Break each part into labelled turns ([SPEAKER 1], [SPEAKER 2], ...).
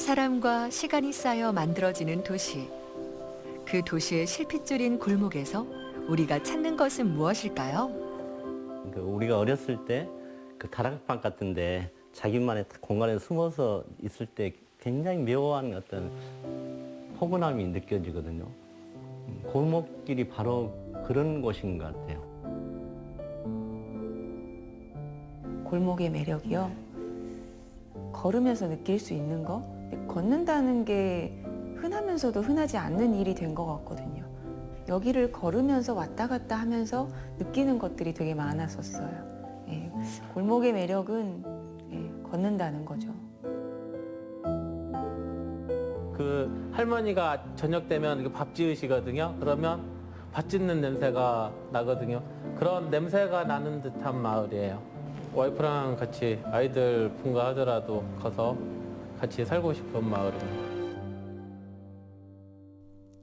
[SPEAKER 1] 사람과 시간이 쌓여 만들어지는 도시. 그 도시의 실핏줄인 골목에서 우리가 찾는 것은 무엇일까요?
[SPEAKER 2] 우리가 어렸을 때 그 다락방 같은데 자기만의 공간에 숨어서 있을 때 굉장히 묘한 어떤 포근함이 느껴지거든요. 골목길이 바로 그런 곳인 것 같아요.
[SPEAKER 3] 골목의 매력이요. 걸으면서 느낄 수 있는 거. 근데 걷는다는 게 흔하면서도 흔하지 않는 일이 된 것 같거든요. 여기를 걸으면서 왔다 갔다 하면서 느끼는 것들이 되게 많았었어요. 예, 골목의 매력은 걷는다는 거죠.
[SPEAKER 4] 그 할머니가 저녁 되면 밥 지으시거든요. 그러면 밥 짓는 냄새가 나거든요. 그런 냄새가 나는 듯한 마을이에요. 와이프랑 같이 아이들 분가하더라도 가서 같이 살고 싶은 마을입니다.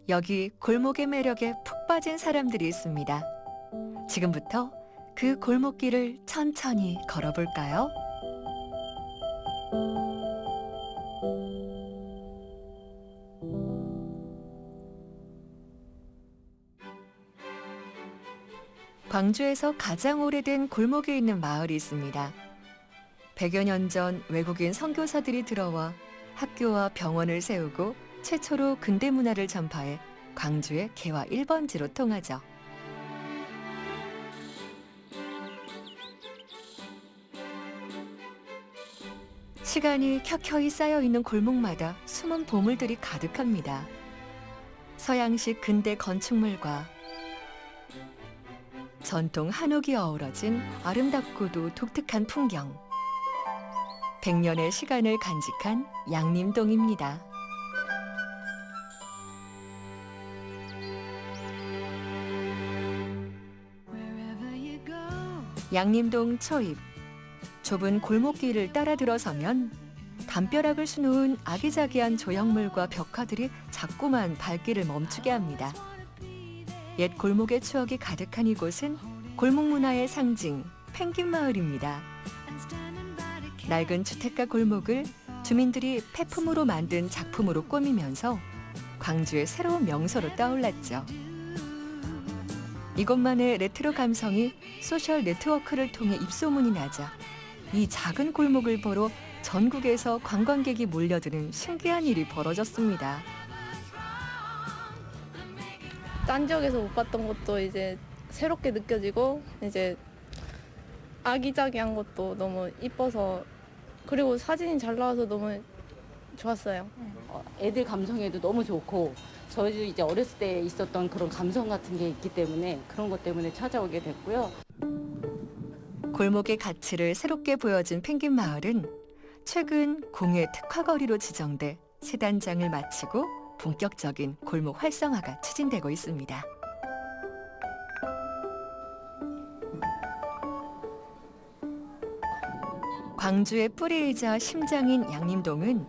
[SPEAKER 1] 여기 골목의 매력에 푹 빠진 사람들이 있습니다. 지금부터 그 골목길을 천천히 걸어볼까요? 광주에서 가장 오래된 골목에 있는 마을이 있습니다. 100여 년 전 외국인 선교사들이 들어와 학교와 병원을 세우고 최초로 근대 문화를 전파해 광주의 개화 1번지로 통하죠. 시간이 켜켜이 쌓여있는 골목마다 숨은 보물들이 가득합니다. 서양식 근대 건축물과 전통 한옥이 어우러진 아름답고도 독특한 풍경. 100년의 시간을 간직한 양림동입니다. 양림동 초입. 좁은 골목길을 따라 들어서면 담벼락을 수놓은 아기자기한 조형물과 벽화들이 자꾸만 발길을 멈추게 합니다. 옛 골목의 추억이 가득한 이곳은 골목 문화의 상징 펭귄마을입니다. 낡은 주택가 골목을 주민들이 폐품으로 만든 작품으로 꾸미면서 광주의 새로운 명소로 떠올랐죠. 이곳만의 레트로 감성이 소셜 네트워크를 통해 입소문이 나자 이 작은 골목을 보러 전국에서 관광객이 몰려드는 신기한 일이 벌어졌습니다.
[SPEAKER 5] 딴 지역에서 못 봤던 것도 이제 새롭게 느껴지고 이제 아기자기한 것도 너무 이뻐서 그리고 사진이 잘 나와서 너무 좋았어요.
[SPEAKER 6] 애들 감성에도 너무 좋고 저희도 이제 어렸을 때 있었던 그런 감성 같은 게 있기 때문에 그런 것 때문에 찾아오게 됐고요.
[SPEAKER 1] 골목의 가치를 새롭게 보여준 펭귄마을은 최근 공예 특화거리로 지정돼 세단장을 마치고 본격적인 골목 활성화가 추진되고 있습니다. 광주의 뿌리이자 심장인 양림동은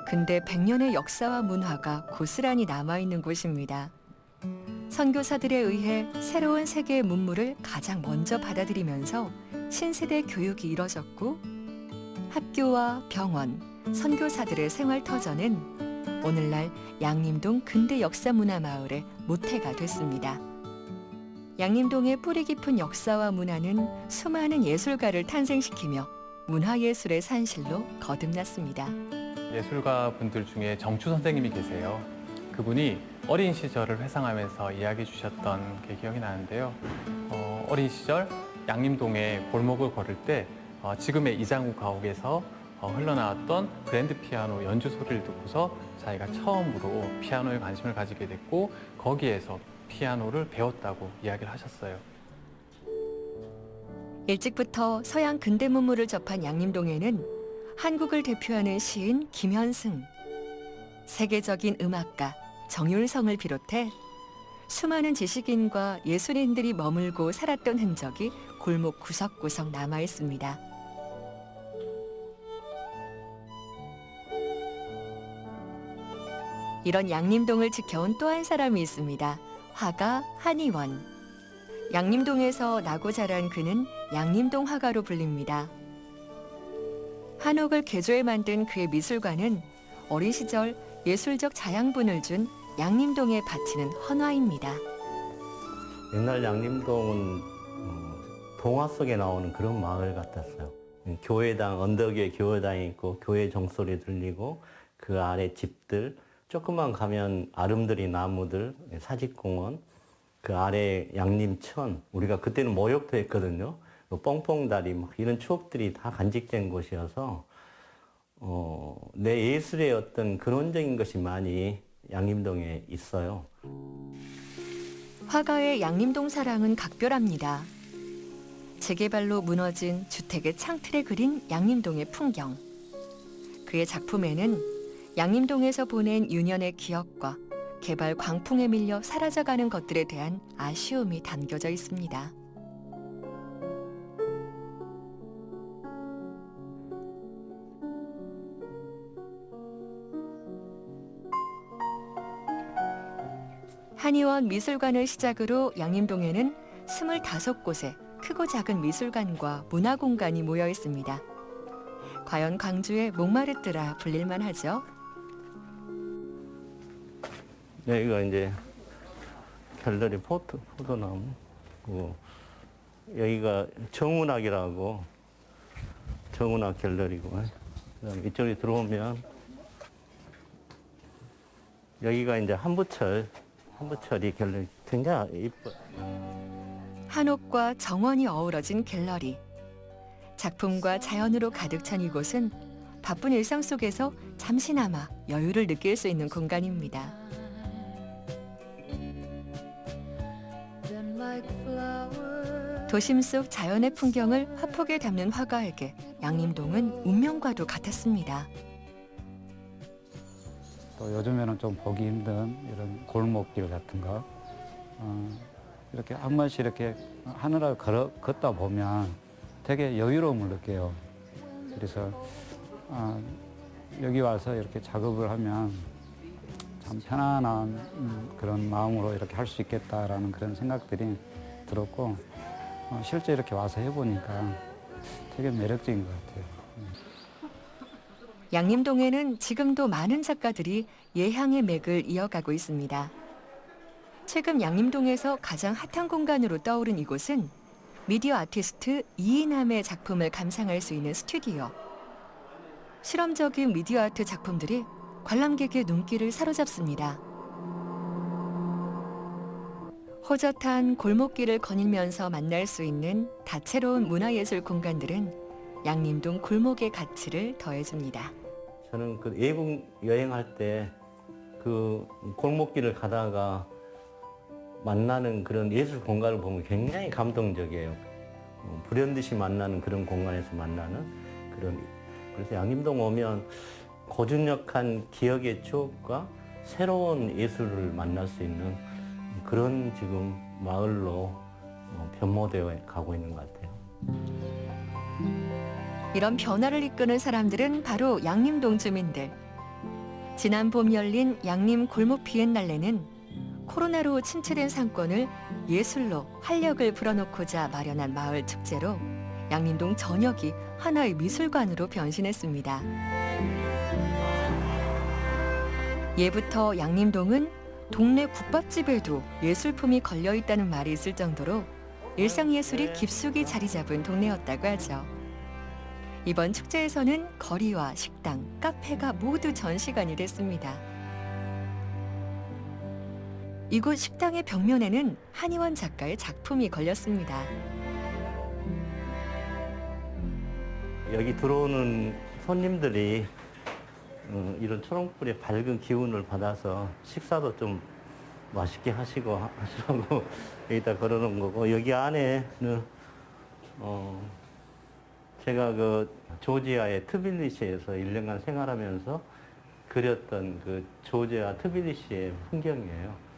[SPEAKER 1] 근대 100년의 역사와 문화가 고스란히 남아있는 곳입니다. 선교사들에 의해 새로운 세계의 문물을 가장 먼저 받아들이면서 신세대 교육이 이뤄졌고 학교와 병원, 선교사들의 생활터전은 오늘날 양림동 근대 역사문화마을의 모태가 됐습니다. 양림동의 뿌리 깊은 역사와 문화는 수많은 예술가를 탄생시키며 문화예술의 산실로 거듭났습니다.
[SPEAKER 7] 예술가 분들 중에 정추 선생님이 계세요. 그분이 어린 시절을 회상하면서 이야기해 주셨던 게 기억이 나는데요. 어린 시절 양림동의 골목을 걸을 때 지금의 이장우 가옥에서 흘러나왔던 그랜드 피아노 연주 소리를 듣고서 자기가 처음으로 피아노에 관심을 가지게 됐고 거기에서 피아노를 배웠다고 이야기를 하셨어요.
[SPEAKER 1] 일찍부터 서양 근대 문물을 접한 양림동에는 한국을 대표하는 시인 김현승, 세계적인 음악가 정율성을 비롯해 수많은 지식인과 예술인들이 머물고 살았던 흔적이 골목 구석구석 남아 있습니다. 이런 양림동을 지켜온 또 한 사람이 있습니다. 화가 한의원. 양림동에서 나고 자란 그는 양림동 화가로 불립니다. 한옥을 개조해 만든 그의 미술관은 어린 시절 예술적 자양분을 준 양림동에 바치는 헌화입니다.
[SPEAKER 2] 옛날 양림동은 동화 속에 나오는 그런 마을 같았어요. 교회당, 언덕 위에 교회당이 있고 교회 종소리 들리고 그 아래 집들, 조금만 가면 아름드리 나무들, 사직공원, 그 아래 양림천, 우리가 그때는 모욕도 했거든요. 뻥뻥다리 막 이런 추억들이 다 간직된 곳이어서 내 예술의 어떤 근원적인 것이 많이 양림동에 있어요.
[SPEAKER 1] 화가의 양림동 사랑은 각별합니다. 재개발로 무너진 주택의 창틀에 그린 양림동의 풍경. 그의 작품에는 양림동에서 보낸 유년의 기억과 개발 광풍에 밀려 사라져가는 것들에 대한 아쉬움이 담겨져 있습니다. 한의원 미술관을 시작으로 양림동에는 25곳의 크고 작은 미술관과 문화공간이 모여 있습니다. 과연 광주의 몽마르트라 불릴만 하죠?
[SPEAKER 2] 네, 이거 이제 갤러리 포도나무. 여기가 정운학이라고 정운학 갤러리고. 그다음에 이쪽에 들어오면 여기가 이제 한부철이 갤러리. 굉장히 이뻐.
[SPEAKER 1] 한옥과 정원이 어우러진 갤러리. 작품과 자연으로 가득 찬 이곳은 바쁜 일상 속에서 잠시나마 여유를 느낄 수 있는 공간입니다. 도심 속 자연의 풍경을 화폭에 담는 화가에게 양림동은 운명과도 같았습니다.
[SPEAKER 8] 또 요즘에는 좀 보기 힘든 이런 골목길 같은 거 이렇게 한 번씩 이렇게 하늘을 걷다 보면 되게 여유로움을 느껴요. 그래서 여기 와서 이렇게 작업을 하면 참 편안한 그런 마음으로 이렇게 할 수 있겠다라는 그런 생각들이 들었고 실제 이렇게 와서 해보니까 되게 매력적인 것 같아요.
[SPEAKER 1] 양림동에는 지금도 많은 작가들이 예향의 맥을 이어가고 있습니다. 최근 양림동에서 가장 핫한 공간으로 떠오른 이곳은 미디어 아티스트 이이남의 작품을 감상할 수 있는 스튜디오. 실험적인 미디어 아트 작품들이 관람객의 눈길을 사로잡습니다. 호젓한 골목길을 거닐면서 만날 수 있는 다채로운 문화예술 공간들은 양림동 골목의 가치를 더해줍니다.
[SPEAKER 2] 저는 그 외국 여행할 때 그 골목길을 가다가 만나는 그런 예술 공간을 보면 굉장히 감동적이에요. 불현듯이 만나는 그런 공간에서 만나는 그런. 그래서 양림동 오면 고즈넉한 기억의 추억과 새로운 예술을 만날 수 있는 그런 지금 마을로 변모되어 가고 있는 것 같아요.
[SPEAKER 1] 이런 변화를 이끄는 사람들은 바로 양림동 주민들. 지난 봄 열린 양림 골목 비엔 날레는 코로나로 침체된 상권을 예술로 활력을 불어넣고자 마련한 마을 축제로 양림동 전역이 하나의 미술관으로 변신했습니다. 예부터 양림동은 동네 국밥집에도 예술품이 걸려 있다는 말이 있을 정도로 일상예술이 깊숙이 자리 잡은 동네였다고 하죠. 이번 축제에서는 거리와 식당, 카페가 모두 전시관이 됐습니다. 이곳 식당의 벽면에는 한의원 작가의 작품이 걸렸습니다.
[SPEAKER 2] 여기 들어오는 손님들이 이런 초롱불의 밝은 기운을 받아서 식사도 좀 맛있게 하시라고 여기다 걸어놓은 거고, 여기 안에는 제가 그 조지아의 트빌리시에서 1년간 생활하면서 그렸던 그 조지아 트빌리시의 풍경이에요.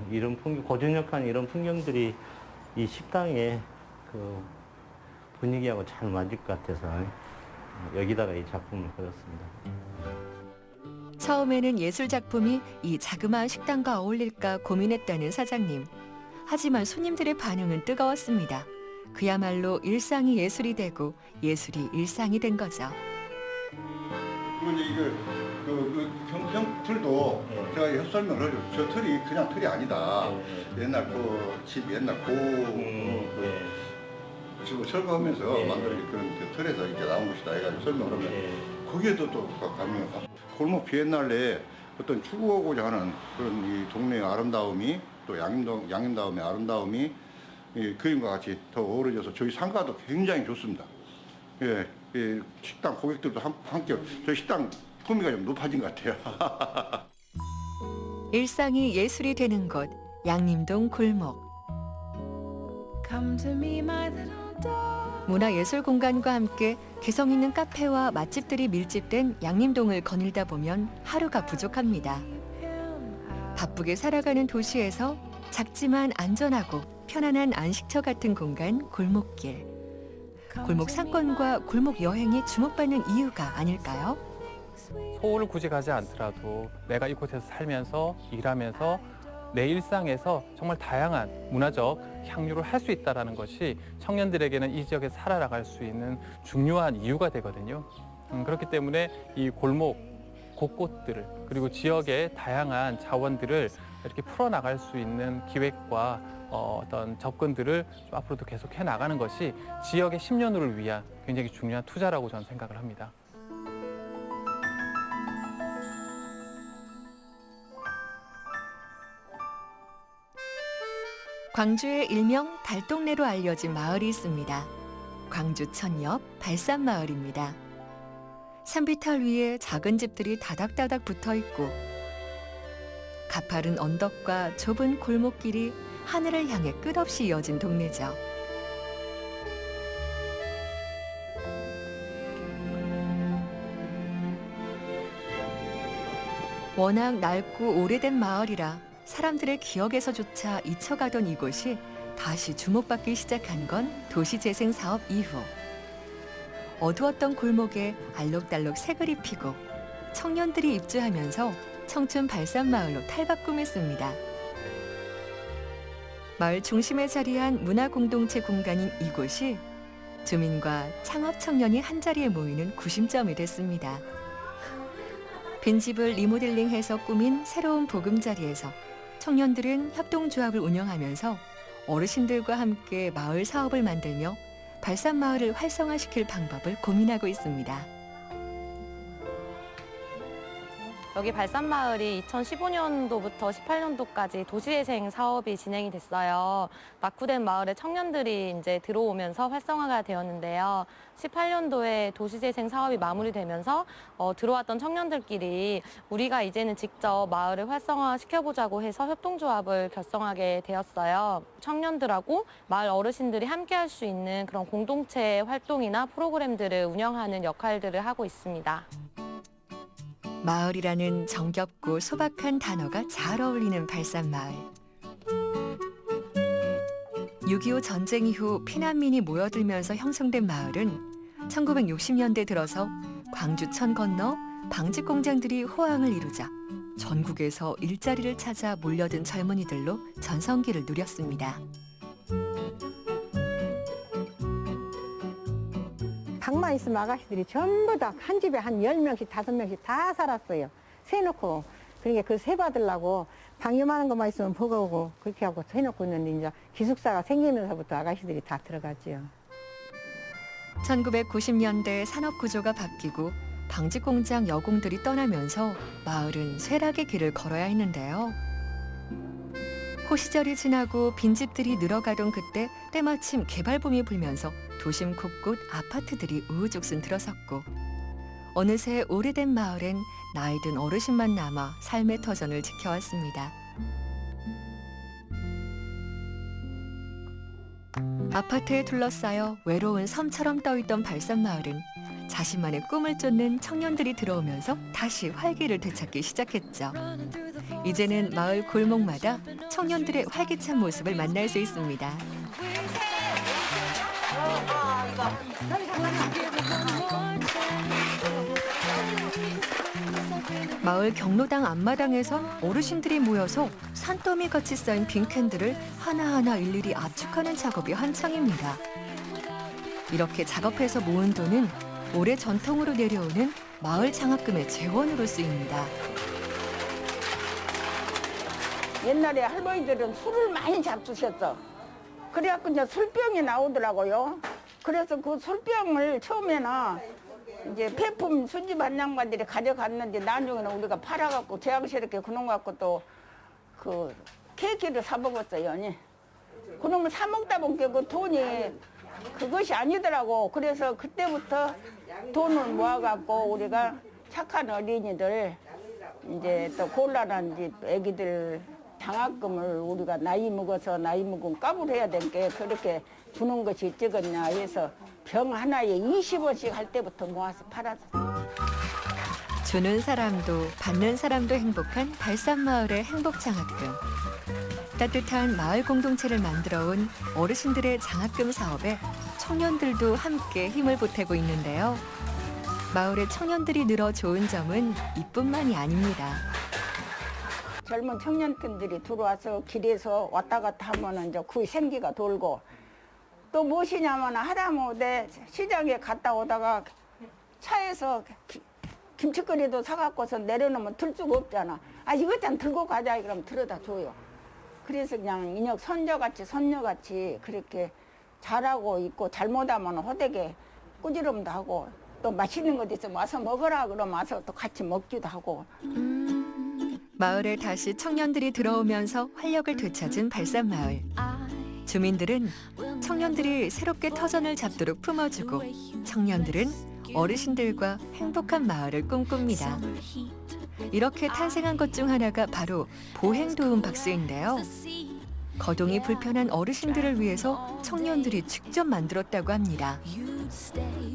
[SPEAKER 2] 이런 풍경, 고즈넉한 이런 풍경들이 이 식당의 그 분위기하고 잘 맞을 것 같아서 여기다가 이 작품을 그렸습니다.
[SPEAKER 1] 처음에는 예술 작품이 이 자그마한 식당과 어울릴까 고민했다는 사장님. 하지만 손님들의 반응은 뜨거웠습니다. 그야말로 일상이 예술이 되고 예술이 일상이 된 거죠.
[SPEAKER 9] 그리고 이제 이거 형 틀도 제가 설명을 해줘. 저 틀이 그냥 틀이 아니다. 옛날 그 집 옛날 지금 철거하면서 만든 그런 틀에서 이제 나온 것이다 해가지고 설명을 하면 거기에도 또 가면 골목 비엔날레 어떤 추구하고자 하는 그런 이 동네의 아름다움이 또 양림다움의 아름다움이 이 그림과 같이 더 어우러져서 저희 상가도 굉장히 좋습니다. 예, 식당 고객들도 함께 저희 식당 품위가 좀 높아진 것 같아요.
[SPEAKER 1] 일상이 예술이 되는 곳 양림동 골목. 문화예술 공간과 함께 개성 있는 카페와 맛집들이 밀집된 양림동을 거닐다 보면 하루가 부족합니다. 바쁘게 살아가는 도시에서 작지만 안전하고 편안한 안식처 같은 공간 골목길. 골목 상권과 골목 여행이 주목받는 이유가 아닐까요?
[SPEAKER 7] 서울을 굳이 가지 않더라도 내가 이곳에서 살면서 일하면서 내 일상에서 정말 다양한 문화적 향유를 할 수 있다는 것이 청년들에게는 이 지역에 살아나갈 수 있는 중요한 이유가 되거든요. 그렇기 때문에 이 골목 곳곳들을 그리고 지역의 다양한 자원들을 이렇게 풀어나갈 수 있는 기획과 어떤 접근들을 앞으로도 계속해 나가는 것이 지역의 10년후를 위한 굉장히 중요한 투자라고 저는 생각을 합니다.
[SPEAKER 1] 광주의 일명 달동네로 알려진 마을이 있습니다. 광주 천엽 발산마을입니다. 산비탈 위에 작은 집들이 다닥다닥 붙어 있고 가파른 언덕과 좁은 골목길이 하늘을 향해 끝없이 이어진 동네죠. 워낙 낡고 오래된 마을이라 사람들의 기억에서조차 잊혀가던 이곳이 다시 주목받기 시작한 건 도시재생 사업 이후. 어두웠던 골목에 알록달록 색을 입히고 청년들이 입주하면서 청춘 발산마을로 탈바꿈했습니다. 마을 중심에 자리한 문화공동체 공간인 이곳이 주민과 창업 청년이 한자리에 모이는 구심점이 됐습니다. 빈집을 리모델링해서 꾸민 새로운 보금자리에서 청년들은 협동조합을 운영하면서 어르신들과 함께 마을 사업을 만들며 발산마을을 활성화시킬 방법을 고민하고 있습니다.
[SPEAKER 10] 여기 발산마을이 2015년도부터 18년도까지 도시재생 사업이 진행이 됐어요. 낙후된 마을에 청년들이 이제 들어오면서 활성화가 되었는데요. 18년도에 도시재생 사업이 마무리되면서 들어왔던 청년들끼리 우리가 이제는 직접 마을을 활성화시켜보자고 해서 협동조합을 결성하게 되었어요. 청년들하고 마을 어르신들이 함께 할 수 있는 그런 공동체 활동이나 프로그램들을 운영하는 역할들을 하고 있습니다.
[SPEAKER 1] 마을이라는 정겹고 소박한 단어가 잘 어울리는 발산마을. 6.25 전쟁 이후 피난민이 모여들면서 형성된 마을은 1960년대 들어서 광주천 건너 방직 공장들이 호황을 이루자 전국에서 일자리를 찾아 몰려든 젊은이들로 전성기를 누렸습니다.
[SPEAKER 11] 방만 있으면 아가씨들이 전부 다 한 집에 한 10명씩, 5명씩 다 살았어요. 세놓고. 그러니까 그 세 받으려고 방 요만한 것만 있으면 보고 오고 그렇게 하고 해놓고 있는데 이제 기숙사가 생기면서부터 아가씨들이 다 들어갔지요.
[SPEAKER 1] 1990년대 산업구조가 바뀌고 방직공장 여공들이 떠나면서 마을은 쇠락의 길을 걸어야 했는데요. 호시절이 지나고 빈집들이 늘어가던 그때 때마침 개발붐이 불면서 도심 곳곳 아파트들이 우후죽순 들어섰고 어느새 오래된 마을엔 나이든 어르신만 남아 삶의 터전을 지켜왔습니다. 아파트에 둘러싸여 외로운 섬처럼 떠있던 발산마을은 자신만의 꿈을 쫓는 청년들이 들어오면서 다시 활기를 되찾기 시작했죠. 이제는 마을 골목마다 청년들의 활기찬 모습을 만날 수 있습니다. 마을 경로당 앞마당에선 어르신들이 모여서 산더미같이 쌓인 빈캔들을 하나하나 일일이 압축하는 작업이 한창입니다. 이렇게 작업해서 모은 돈은 오래 전통으로 내려오는 마을 장학금의 재원으로 쓰입니다.
[SPEAKER 11] 옛날에 할머니들은 술을 많이 잡수셨어. 그래갖고 이제 술병이 나오더라고요. 그래서 그 술병을 처음에는 이제 폐품 순집 한양반들이 가져갔는데 나중에는 우리가 팔아갖고 제왕스럽게 그놈 갖고 또 그 케이크를 사 먹었어요. 그놈을 사 먹다 보니까 그 돈이 그것이 아니더라고. 그래서 그때부터 돈을 모아갖고 우리가 착한 어린이들 이제 또 곤란한 이제 애기들 장학금을 우리가 나이 먹은 값을 해야 되니까 그렇게 주는 것이 어쩌겠냐 해서 병 하나에 20원씩 할 때부터 모아서 팔았어요.
[SPEAKER 1] 주는 사람도 받는 사람도 행복한 발산마을의 행복장학금. 따뜻한 마을 공동체를 만들어온 어르신들의 장학금 사업에 청년들도 함께 힘을 보태고 있는데요. 마을의 청년들이 늘어 좋은 점은 이뿐만이 아닙니다.
[SPEAKER 11] 젊은 청년들이 들어와서 길에서 왔다 갔다 하면 이제 그 생기가 돌고 또 무엇이냐면 하다못해 시장에 갔다 오다가 차에서 김치거리도 사갖고서 내려놓으면 들 수가 없잖아. 아 이것 좀 들고 가자 그러면 들어다 줘요. 그래서 그냥 인혁 손녀같이 그렇게 잘하고 있고 잘못하면 호되게 꾸지럼도 하고 또 맛있는 것 있으면 와서 먹어라 그러면 와서 또 같이 먹기도 하고.
[SPEAKER 1] 마을에 다시 청년들이 들어오면서 활력을 되찾은 발산마을. 주민들은 청년들이 새롭게 터전을 잡도록 품어주고 청년들은 어르신들과 행복한 마을을 꿈꿉니다. 이렇게 탄생한 것 중 하나가 바로 보행도움 박스인데요. 거동이 불편한 어르신들을 위해서 청년들이 직접 만들었다고 합니다.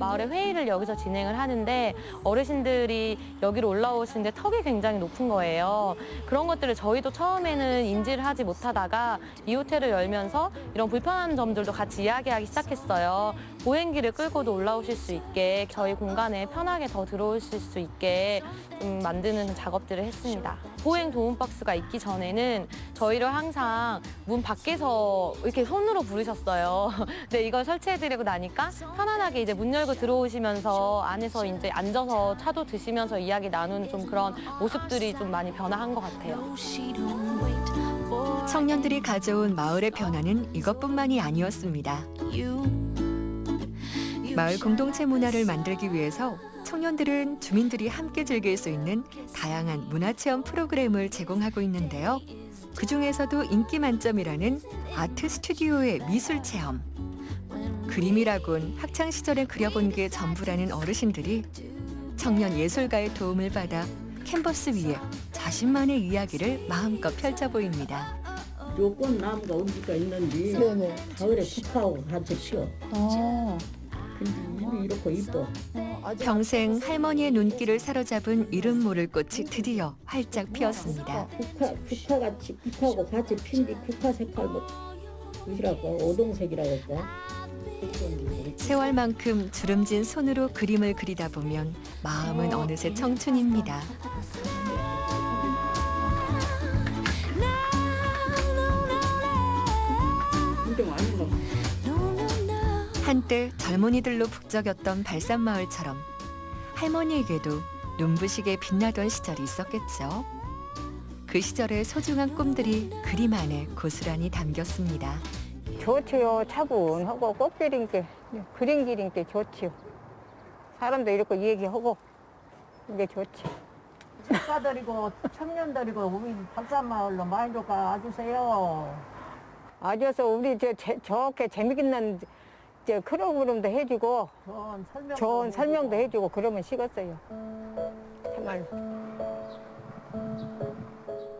[SPEAKER 10] 마을의 회의를 여기서 진행을 하는데 어르신들이 여기로 올라오시는데 턱이 굉장히 높은 거예요. 그런 것들을 저희도 처음에는 인지를 하지 못하다가 이 호텔을 열면서 이런 불편한 점들도 같이 이야기하기 시작했어요. 보행기를 끌고도 올라오실 수 있게 저희 공간에 편하게 더 들어오실 수 있게 좀 만드는 작업들을 했습니다. 보행 도움 박스가 있기 전에는 저희를 항상 문 밖에서 이렇게 손으로 부르셨어요. 근데 이걸 설치해드리고 나니까 편안하게 이제 문 열고 들어오시면서 안에서 이제 앉아서 차도 드시면서 이야기 나누는 좀 그런 모습들이 좀 많이 변화한 것 같아요.
[SPEAKER 1] 청년들이 가져온 마을의 변화는 이것뿐만이 아니었습니다. 마을 공동체 문화를 만들기 위해서 청년들은 주민들이 함께 즐길 수 있는 다양한 문화체험 프로그램을 제공하고 있는데요. 그중에서도 인기 만점이라는 아트 스튜디오의 미술 체험. 그림이라곤 학창시절에 그려본 게 전부라는 어르신들이 청년 예술가의 도움을 받아 캔버스 위에 자신만의 이야기를 마음껏 펼쳐 보입니다.
[SPEAKER 12] 요 꽃나무가 어디가 있는지 가을에 국화하고 같이 피어. 근데 물이 이렇게 이뻐.
[SPEAKER 1] 평생 할머니의 눈길을 사로잡은 이름 모를 꽃이 드디어 활짝 피었습니다.
[SPEAKER 12] 국화하고 같이 핀 뒤 국화 색깔 뭐 무시라고 오동색이라고 할까?
[SPEAKER 1] 세월만큼 주름진 손으로 그림을 그리다 보면 마음은 어느새 청춘입니다. 한때 젊은이들로 북적였던 발산마을처럼 할머니에게도 눈부시게 빛나던 시절이 있었겠죠. 그 시절의 소중한 꿈들이 그림 안에 고스란히 담겼습니다.
[SPEAKER 11] 좋지요. 차분하고 꽃길인 게 그림 기린 게 좋지요. 사람도 이렇게 얘기하고 이게 좋지.
[SPEAKER 12] 작가들이고 청년들이고 우리 발산마을로 많이 좀 와주세요.
[SPEAKER 11] 아주서 우리 좋게 재밌는 프로그램도 해주고 좋은 설명도 해주고 그러면 식었어요. 정말로.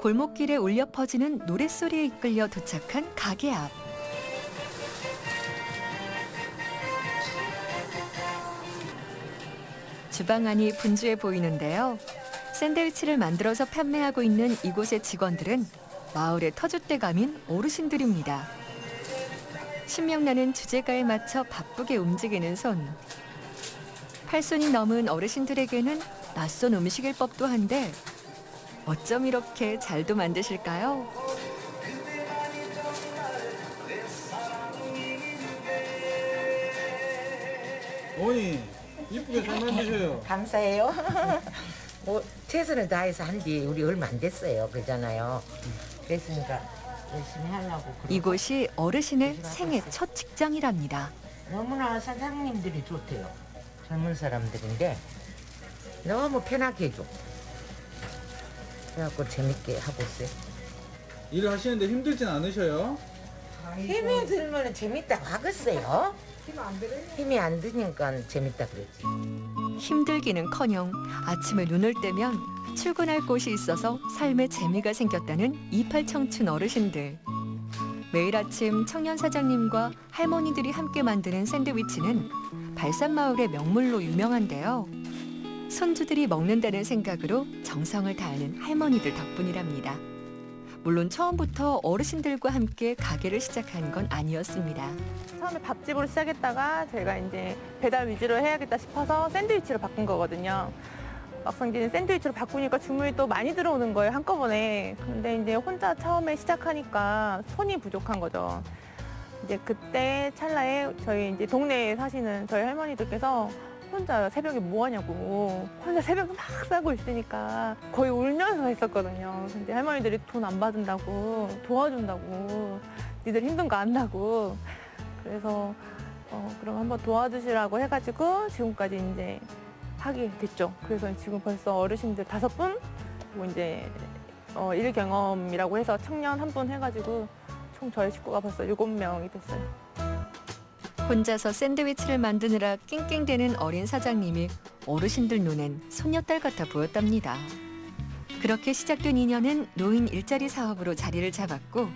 [SPEAKER 1] 골목길에 울려 퍼지는 노랫소리에 이끌려 도착한 가게 앞. 주방 안이 분주해 보이는데요. 샌드위치를 만들어서 판매하고 있는 이곳의 직원들은 마을의 터줏대감인 어르신들입니다. 신명나는 주제가에 맞춰 바쁘게 움직이는 손. 80이 넘은 어르신들에게는 낯선 음식일 법도 한데 어쩜 이렇게 잘도 만드실까요?
[SPEAKER 13] 어머니, 이쁘게 잘 만드셔요.
[SPEAKER 14] 감사해요. 뭐 최선을 다해서 한 지 우리 얼마 안 됐어요. 그러잖아요. 그랬으니까 열심히 하려고. 그러고.
[SPEAKER 1] 이곳이 어르신의 생애 첫 직장이랍니다.
[SPEAKER 14] 너무나 사장님들이 좋대요. 젊은 사람들인데 너무 편하게 해줘. 그래갖고 재밌게 하고 있어요.
[SPEAKER 13] 일하시는데 힘들진 않으셔요?
[SPEAKER 14] 힘이 들면 재밌다고 하겠어요. 힘이 안 드니까 재밌다 그랬지.
[SPEAKER 1] 힘들기는커녕 아침에 눈을 떼면 출근할 곳이 있어서 삶에 재미가 생겼다는 28 청춘 어르신들. 매일 아침 청년 사장님과 할머니들이 함께 만드는 샌드위치는 발산마을의 명물로 유명한데요. 손주들이 먹는다는 생각으로 정성을 다하는 할머니들 덕분이랍니다. 물론 처음부터 어르신들과 함께 가게를 시작한 건 아니었습니다.
[SPEAKER 15] 처음에 밥집으로 시작했다가 저희가 이제 배달 위주로 해야겠다 싶어서 샌드위치로 바꾼 거거든요. 막상 이제 샌드위치로 바꾸니까 주문이 또 많이 들어오는 거예요, 한꺼번에. 근데 이제 혼자 처음에 시작하니까 손이 부족한 거죠. 이제 그때 찰나에 저희 이제 동네에 사시는 저희 할머니들께서 혼자 새벽에 뭐 하냐고, 혼자 새벽에 막 싸고 있으니까 거의 울면서 했었거든요. 근데 할머니들이 돈 안 받은다고, 도와준다고, 니들 힘든 거 안다고. 그래서 그럼 한번 도와주시라고 해가지고 지금까지 이제 하게 됐죠. 그래서 지금 벌써 어르신들 5분, 그리고 이제 일 경험이라고 해서 청년 1분 해가지고 총 저희 식구가 벌써 7명이 됐어요.
[SPEAKER 1] 혼자서 샌드위치를 만드느라 낑낑대는 어린 사장님이 어르신들 눈엔 손녀딸 같아 보였답니다. 그렇게 시작된 인연은 노인 일자리 사업으로 자리를 잡았고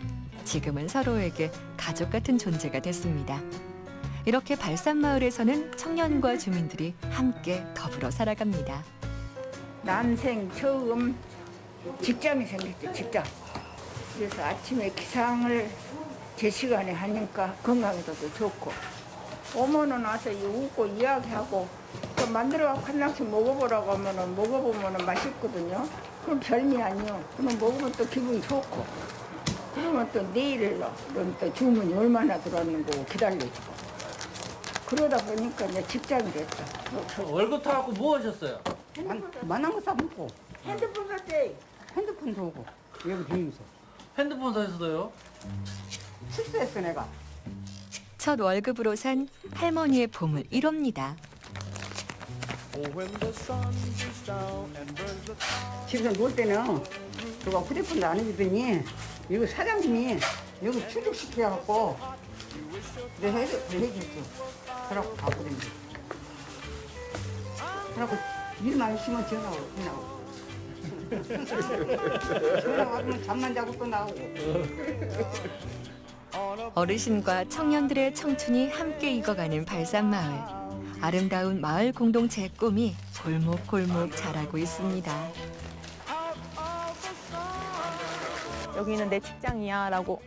[SPEAKER 1] 지금은 서로에게 가족 같은 존재가 됐습니다. 이렇게 발산마을에서는 청년과 주민들이 함께 더불어 살아갑니다.
[SPEAKER 11] 난생 처음 직장이 생겼죠, 직장. 그래서 아침에 기상을 제 시간에 하니까 건강에도 좋고 오면은 와서 웃고 이야기하고 또 만들어갖고 한 장씩 먹어보라고 하면은 먹어보면은 맛있거든요. 그럼 별미 아니요. 그럼 먹으면 또 기분이 좋고 그러면 또 내일 그럼 또 주문이 얼마나 들어왔는 거 기다려주고 그러다 보니까 이제 직장이 됐어.
[SPEAKER 4] 월급 타갖고 뭐 하셨어요?
[SPEAKER 12] 만한 거 싸먹고
[SPEAKER 11] 핸드폰 살 때
[SPEAKER 12] 핸드폰도 오고 여기 비면서
[SPEAKER 4] 핸드폰 사셨어요?
[SPEAKER 12] 출세했어 내가.
[SPEAKER 1] 첫 월급으로 산 할머니의 보물 1호입니다.
[SPEAKER 12] 집에서 놀 때는 누가 휴대폰도 안 해주더니 이거 사장님이 여기 출력시켜갖고 내가 해줬어. 그래갖고 바꾸던데. 그래갖고 일만 있으면 전화오고 전화 와면 잠만 자고 또 나오고.
[SPEAKER 1] 어르신과 청년들의 청춘이 함께 익어가는 발산마을. 아름다운 마을 공동체의 꿈이 골목골목 자라고 있습니다.
[SPEAKER 15] 여기는 내 직장이야라고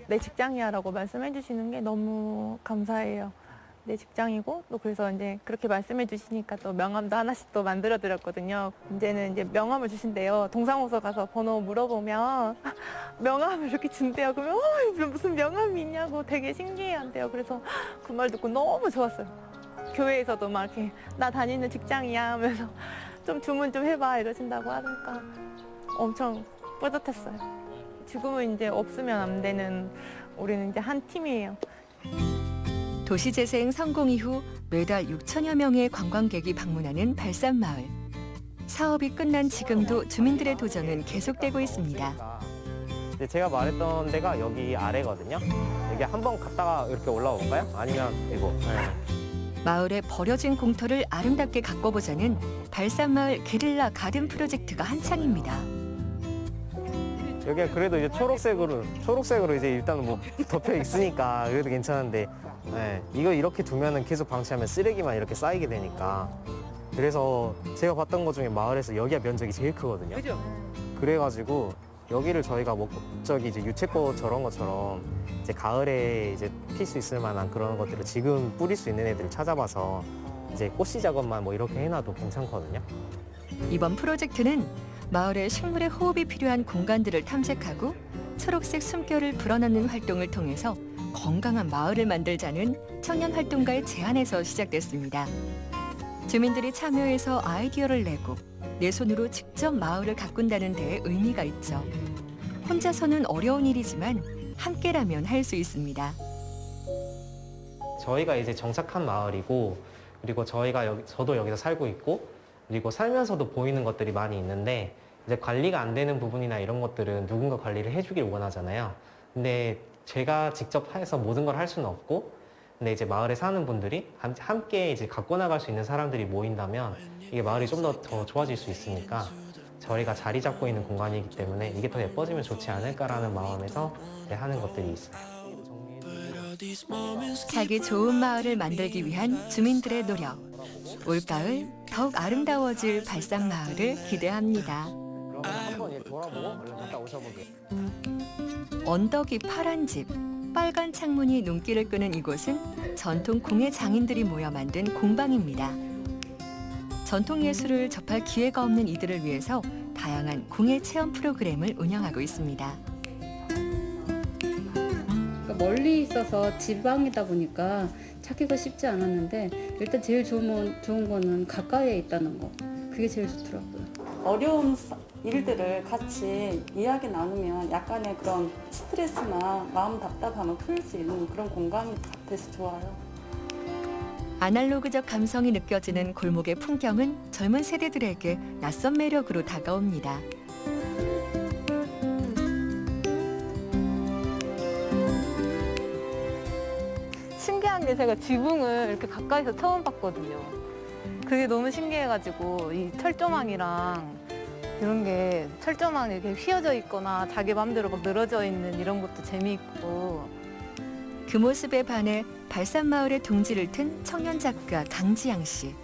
[SPEAKER 15] 말씀해 주시는 게 너무 감사해요. 내 직장이고 또 그래서 이제 그렇게 말씀해 주시니까 또 명함도 하나씩 또 만들어 드렸거든요. 이제는 이제 명함을 주신대요. 동사무소 가서 번호 물어보면 명함을 이렇게 준대요. 그러면 무슨 명함이 있냐고 되게 신기해한대요. 그래서 그 말 듣고 너무 좋았어요. 교회에서도 막 이렇게 나 다니는 직장이야 하면서 좀 주문 좀 해봐 이러신다고 하니까 엄청 뿌듯했어요. 지금은 이제 없으면 안 되는 우리는 이제 한 팀이에요.
[SPEAKER 1] 도시재생 성공 이후 매달 6천여 명의 관광객이 방문하는 발산마을. 사업이 끝난 지금도 주민들의 도전은 계속되고 있습니다.
[SPEAKER 16] 제가 말했던 데가 여기 아래거든요. 여기 한번 갔다가 이렇게 올라올까요? 아니면 이거. 네.
[SPEAKER 1] 마을의 버려진 공터를 아름답게 가꿔보자는 발산마을 게릴라 가든 프로젝트가 한창입니다.
[SPEAKER 16] 여기가 그래도 이제 초록색으로 이제 일단은 뭐 덮여 있으니까 그래도 괜찮은데, 네. 이거 이렇게 두면은 계속 방치하면 쓰레기만 이렇게 쌓이게 되니까. 그래서 제가 봤던 것 중에 마을에서 여기가 면적이 제일 크거든요.
[SPEAKER 14] 그죠?
[SPEAKER 16] 그래가지고 여기를 저희가 뭐 저기 이제 유채꽃 저런 것처럼 이제 가을에 이제 필 수 있을 만한 그런 것들을 지금 뿌릴 수 있는 애들을 찾아봐서 이제 꽃씨 작업만 뭐 이렇게 해놔도 괜찮거든요.
[SPEAKER 1] 이번 프로젝트는 마을의 식물의 호흡이 필요한 공간들을 탐색하고 초록색 숨결을 불어넣는 활동을 통해서 건강한 마을을 만들자는 청년 활동가의 제안에서 시작됐습니다. 주민들이 참여해서 아이디어를 내고 내 손으로 직접 마을을 가꾼다는 데에 의미가 있죠. 혼자서는 어려운 일이지만 함께라면 할 수 있습니다.
[SPEAKER 16] 저희가 이제 정착한 마을이고, 그리고 저도 여기서 살고 있고, 그리고 살면서도 보이는 것들이 많이 있는데, 이제 관리가 안 되는 부분이나 이런 것들은 누군가 관리를 해주길 원하잖아요. 근데 제가 직접 해서 모든 걸 할 수는 없고, 근데 이제 마을에 사는 분들이 함께 이제 갖고 나갈 수 있는 사람들이 모인다면 이게 마을이 좀 더 좋아질 수 있으니까, 저희가 자리 잡고 있는 공간이기 때문에 이게 더 예뻐지면 좋지 않을까라는 마음에서 하는 것들이 있어요.
[SPEAKER 1] 살기 좋은 마을을 만들기 위한 주민들의 노력. 올가을 더욱 아름다워질 발산마을을 기대합니다.
[SPEAKER 16] 한번 돌아보고 얼른 갔다 오셔보세요.
[SPEAKER 1] 언덕이 파란 집, 빨간 창문이 눈길을 끄는 이곳은 전통 공예 장인들이 모여 만든 공방입니다. 전통 예술을 접할 기회가 없는 이들을 위해서 다양한 공예 체험 프로그램을 운영하고 있습니다.
[SPEAKER 6] 멀리 있어서 지방이다 보니까 찾기가 쉽지 않았는데 일단 제일 좋은 거는 가까이에 있다는 거. 그게 제일 좋더라고요.
[SPEAKER 17] 어려운 일들을 같이 이야기 나누면 약간의 그런 스트레스나 마음 답답함을 풀 수 있는 그런 공간 같아서 좋아요.
[SPEAKER 1] 아날로그적 감성이 느껴지는 골목의 풍경은 젊은 세대들에게 낯선 매력으로 다가옵니다.
[SPEAKER 15] 신기한 게 제가 지붕을 이렇게 가까이서 처음 봤거든요. 그게 너무 신기해가지고 이 철조망이랑 이런 게 철조망이 이렇게 휘어져 있거나 자기 맘대로 막 늘어져 있는 이런 것도 재미있고.
[SPEAKER 1] 그 모습에 반해 발산마을의 둥지를 튼 청년 작가 강지양 씨.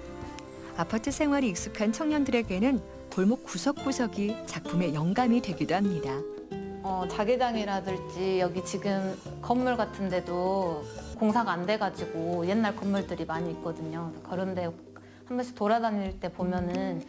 [SPEAKER 1] 아파트 생활이 익숙한 청년들에게는 골목 구석구석이 작품의 영감이 되기도 합니다.
[SPEAKER 10] 자개장이라든지 여기 지금 건물 같은 데도 공사가 안 돼가지고 옛날 건물들이 많이 있거든요. 그런데 한 번씩 돌아다닐 때 보면은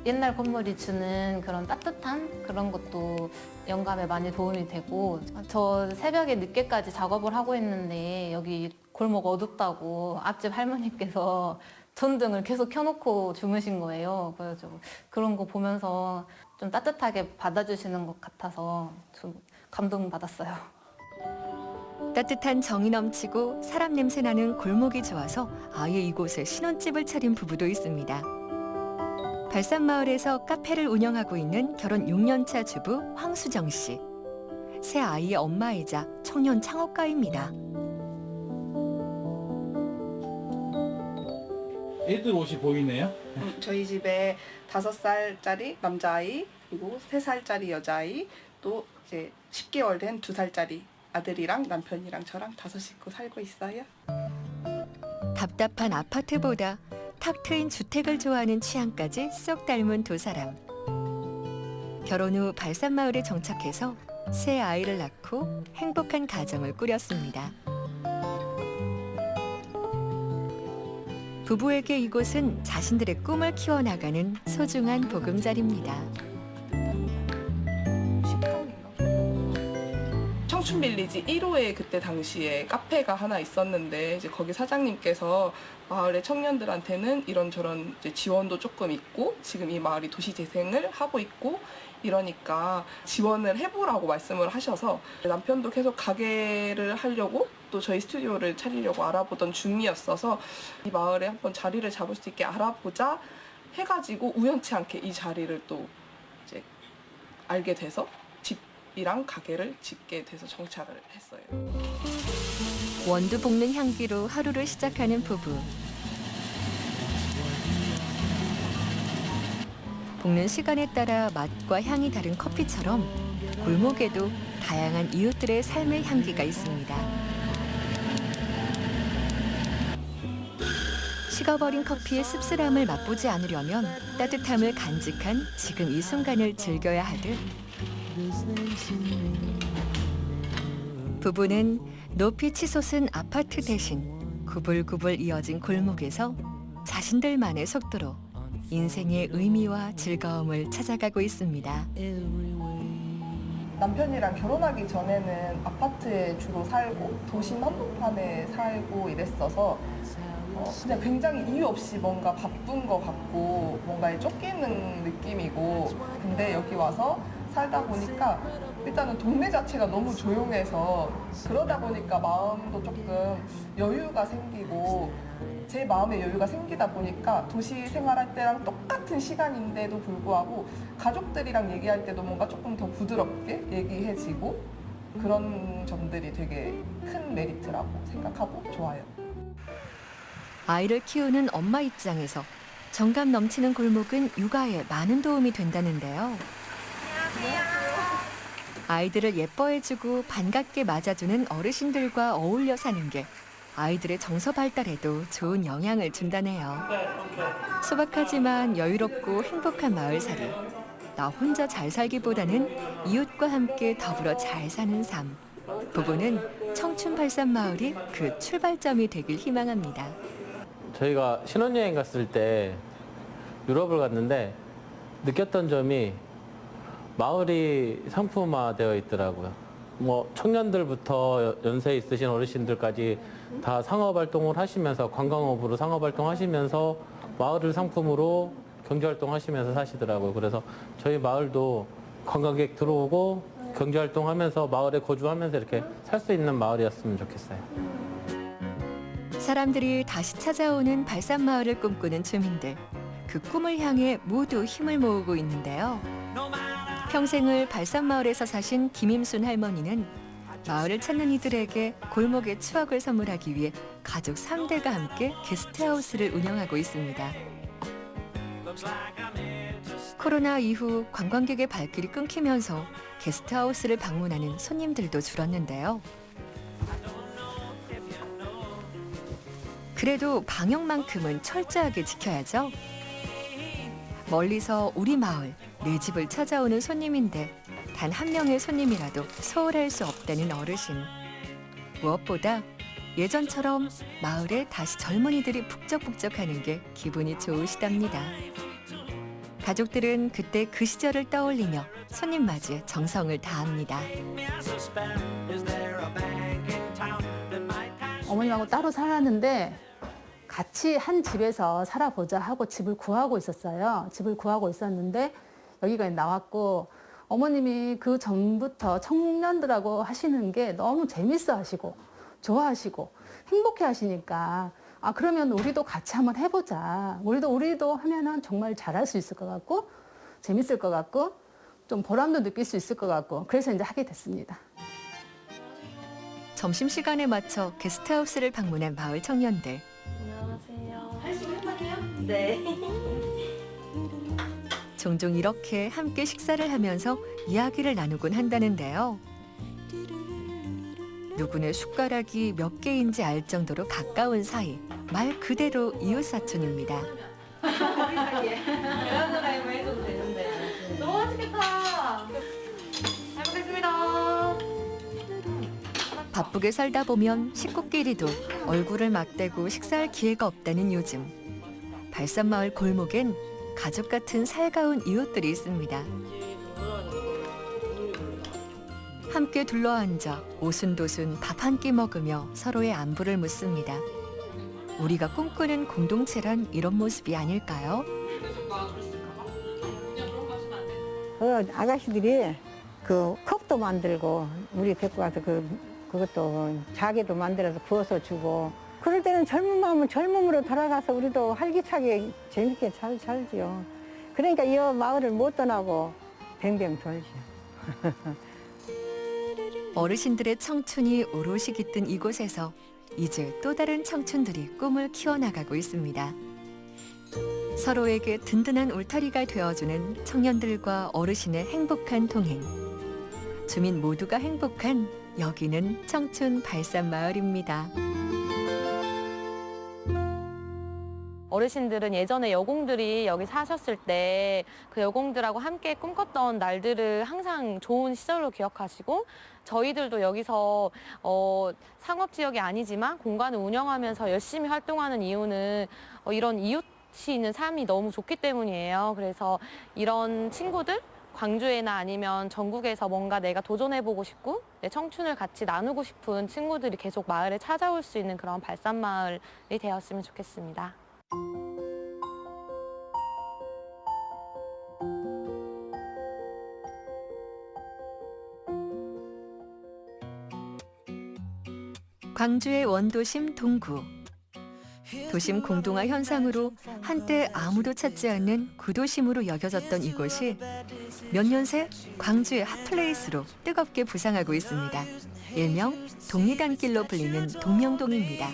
[SPEAKER 10] 옛날 건물이 주는 그런 따뜻한 그런 것도 영감에 많이 도움이 되고, 저 새벽에 늦게까지 작업을 하고 있는데 여기 골목 어둡다고 앞집 할머니께서 전등을 계속 켜놓고 주무신 거예요. 그래서 그런 거 보면서 좀 따뜻하게 받아주시는 것 같아서 좀 감동받았어요.
[SPEAKER 1] 따뜻한 정이 넘치고 사람 냄새 나는 골목이 좋아서 아예 이곳에 신혼집을 차린 부부도 있습니다. 발산마을에서 카페를 운영하고 있는 결혼 6년차 주부 황수정 씨. 새 아이의 엄마이자 청년 창업가입니다.
[SPEAKER 13] 애들 옷이 보이네요.
[SPEAKER 18] 저희 집에 5살짜리 남자아이, 그리고 3살짜리 여자아이, 또 이제 10개월 된 2살짜리 아들이랑 남편이랑 저랑 5식구 살고 있어요.
[SPEAKER 1] 답답한 아파트보다 탁 트인 주택을 좋아하는 취향까지 쏙 닮은 두 사람. 결혼 후 발산마을에 정착해서 새 아이를 낳고 행복한 가정을 꾸렸습니다. 부부에게 이곳은 자신들의 꿈을 키워나가는 소중한 보금자리입니다.
[SPEAKER 18] 청춘빌리지 1호에 그때 당시에 카페가 하나 있었는데 이제 거기 사장님께서 마을의 청년들한테는 이런저런 이제 지원도 조금 있고 지금 이 마을이 도시재생을 하고 있고 이러니까 지원을 해보라고 말씀을 하셔서 남편도 계속 가게를 하려고 또 저희 스튜디오를 차리려고 알아보던 중이었어서 이 마을에 한번 자리를 잡을 수 있게 알아보자 해가지고 우연치 않게 이 자리를 또 이제 알게 돼서 집이랑 가게를 짓게 돼서 정착을 했어요.
[SPEAKER 1] 원두 볶는 향기로 하루를 시작하는 부부. 볶는 시간에 따라 맛과 향이 다른 커피처럼 골목에도 다양한 이웃들의 삶의 향기가 있습니다. 식어버린 커피의 씁쓸함을 맛보지 않으려면 따뜻함을 간직한 지금 이 순간을 즐겨야 하듯 부부는 높이 치솟은 아파트 대신 구불구불 이어진 골목에서 자신들만의 속도로 인생의 의미와 즐거움을 찾아가고 있습니다.
[SPEAKER 18] 남편이랑 결혼하기 전에는 아파트에 주로 살고 도심 한복판에 살고 이랬어서 그냥 굉장히 이유 없이 뭔가 바쁜 것 같고 뭔가에 쫓기는 느낌이고, 근데 여기 와서 살다 보니까 일단은 동네 자체가 너무 조용해서 그러다 보니까 마음도 조금 여유가 생기고, 제 마음의 여유가 생기다 보니까 도시 생활할 때랑 똑같은 시간인데도 불구하고 가족들이랑 얘기할 때도 뭔가 조금 더 부드럽게 얘기해지고, 그런 점들이 되게 큰 메리트라고 생각하고 좋아요.
[SPEAKER 1] 아이를 키우는 엄마 입장에서 정감 넘치는 골목은 육아에 많은 도움이 된다는데요. 아이들을 예뻐해주고 반갑게 맞아주는 어르신들과 어울려 사는 게 아이들의 정서 발달에도 좋은 영향을 준다네요. 소박하지만 여유롭고 행복한 마을살이, 나 혼자 잘 살기보다는 이웃과 함께 더불어 잘 사는 삶. 부부는 청춘 발산마을이 그 출발점이 되길 희망합니다.
[SPEAKER 4] 저희가 신혼여행 갔을 때 유럽을 갔는데 느꼈던 점이 마을이 상품화되어 있더라고요. 뭐 청년들부터 연세 있으신 어르신들까지 다 상업활동을 하시면서, 관광업으로 상업활동하시면서 마을을 상품으로 경제활동하시면서 사시더라고요. 그래서 저희 마을도 관광객 들어오고 경제활동하면서 마을에 거주하면서 이렇게 살 수 있는 마을이었으면 좋겠어요.
[SPEAKER 1] 사람들이 다시 찾아오는 발산마을을 꿈꾸는 주민들. 그 꿈을 향해 모두 힘을 모으고 있는데요. 평생을 발산마을에서 사신 김임순 할머니는 마을을 찾는 이들에게 골목의 추억을 선물하기 위해 가족 3대가 함께 게스트하우스를 운영하고 있습니다. 코로나 이후 관광객의 발길이 끊기면서 게스트하우스를 방문하는 손님들도 줄었는데요. 그래도 방역만큼은 철저하게 지켜야죠. 멀리서 우리 마을, 내 집을 찾아오는 손님인데 단 한 명의 손님이라도 소홀할 수 없다는 어르신. 무엇보다 예전처럼 마을에 다시 젊은이들이 북적북적하는 게 기분이 좋으시답니다. 가족들은 그때 그 시절을 떠올리며 손님 맞이에 정성을 다합니다.
[SPEAKER 19] 어머님하고 따로 살았는데 같이 한 집에서 살아보자 하고 집을 구하고 있었어요. 집을 구하고 있었는데 여기가 나왔고, 어머님이 그 전부터 청년들하고 하시는 게 너무 재밌어 하시고 좋아하시고 행복해 하시니까, 아 그러면 우리도 같이 한번 해보자. 우리도 하면은 정말 잘할 수 있을 것 같고 재밌을 것 같고 좀 보람도 느낄 수 있을 것 같고, 그래서 이제 하게 됐습니다.
[SPEAKER 1] 점심시간에 맞춰 게스트하우스를 방문한 마을 청년들.
[SPEAKER 10] 안녕하세요. 네.
[SPEAKER 1] 종종 이렇게 함께 식사를 하면서 이야기를 나누곤 한다는데요. 누구네 숟가락이 몇 개인지 알 정도로 가까운 사이, 말 그대로 이웃사촌입니다.
[SPEAKER 10] 계란후라이만 해줘도 되는데. 너무 맛있겠다. 잘 먹겠습니다.
[SPEAKER 1] 바쁘게 살다 보면 식구끼리도 얼굴을 맞대고 식사할 기회가 없다는 요즘. 발산마을 골목엔 가족 같은 살가운 이웃들이 있습니다. 함께 둘러앉아 오순도순 밥 한 끼 먹으며 서로의 안부를 묻습니다. 우리가 꿈꾸는 공동체란 이런 모습이 아닐까요?
[SPEAKER 11] 아가씨들이 그 컵도 만들고 우리 데리고 가서 그것도 자개도 만들어서 부어서 주고, 그럴 때는 젊은 마음은 젊음으로 돌아가서 우리도 활기차게 재밌게 잘 살지요. 그러니까 이 마을을 못 떠나고 뱅뱅 돌죠.
[SPEAKER 1] 어르신들의 청춘이 오롯이 깃든 이곳에서 이제 또 다른 청춘들이 꿈을 키워나가고 있습니다. 서로에게 든든한 울타리가 되어주는 청년들과 어르신의 행복한 동행. 주민 모두가 행복한 여기는 청춘 발산마을입니다.
[SPEAKER 10] 어르신들은 예전에 여공들이 여기 사셨을 때 그 여공들하고 함께 꿈꿨던 날들을 항상 좋은 시절로 기억하시고, 저희들도 여기서 상업지역이 아니지만 공간을 운영하면서 열심히 활동하는 이유는 이런 이웃이 있는 삶이 너무 좋기 때문이에요. 그래서 이런 친구들, 광주에나 아니면 전국에서 뭔가 내가 도전해보고 싶고 내 청춘을 같이 나누고 싶은 친구들이 계속 마을에 찾아올 수 있는 그런 발산마을이 되었으면 좋겠습니다.
[SPEAKER 1] 광주의 원도심 동구. 도심 공동화 현상으로 한때 아무도 찾지 않는 구도심으로 여겨졌던 이곳이 몇 년 새 광주의 핫플레이스로 뜨겁게 부상하고 있습니다. 일명 독리단길로 불리는 동명동입니다.